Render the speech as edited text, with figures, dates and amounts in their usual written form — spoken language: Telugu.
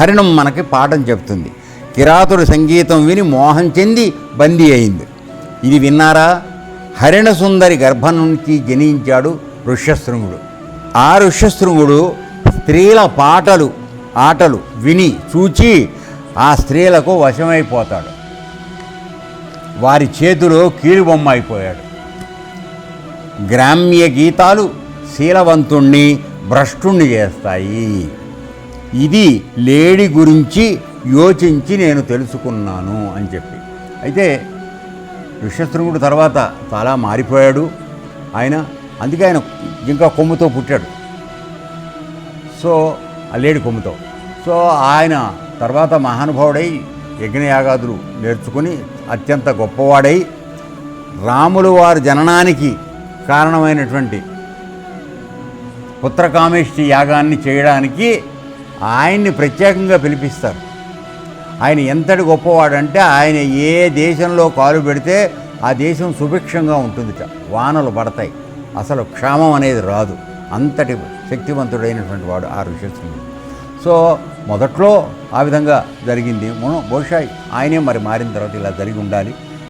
హరిణం మనకి పాఠం చెప్తుంది. కిరాతుడి సంగీతం విని మోహం చెంది బందీ అయింది. ఇది విన్నారా? హరిణ సుందరి గర్భం నుంచి జనించాడు ఋష్యశృంగుడు. ఆ ఋష్యశృంగుడు స్త్రీల ఆటలు విని చూచి ఆ స్త్రీలకు వశమైపోతాడు. వారి చేతిలో కీలుబొమ్మ అయిపోయాడు. గ్రామ్య గీతాలు శీలవంతుణ్ణి భ్రష్టుణ్ణి చేస్తాయి. ఇది లేడి గురించి యోచించి నేను తెలుసుకున్నాను అని చెప్పి. అయితే ఋష్యశృంగుడు తర్వాత చాలా మారిపోయాడు ఆయన. అందుకే ఆయన ఇంకా కొమ్ముతో పుట్టాడు. సో ఆ లేడి కొమ్ముతో. సో ఆయన తర్వాత మహానుభావుడై యజ్ఞయాగాదులు నేర్చుకుని అత్యంత గొప్పవాడై రాములు వారి జననానికి కారణమైనటువంటి పుత్రకామేష్టి యాగాన్ని చేయడానికి ఆయన్ని ప్రత్యేకంగా పిలిపిస్తారు. ఆయన ఎంతటి గొప్పవాడంటే ఆయన ఏ దేశంలో కాలు పెడితే ఆ దేశం సుభిక్షంగా ఉంటుందిట, వానలు పడతాయి, అసలు క్షామం అనేది రాదు. అంతటి శక్తివంతుడైనటువంటి వాడు ఆ ఋష్యశృంగుడు. సో మొదట్లో ఆ విధంగా జరిగింది. బహుశా ఆయనే మరి మారిన తర్వాత ఇలా జరిగి ఉండాలి.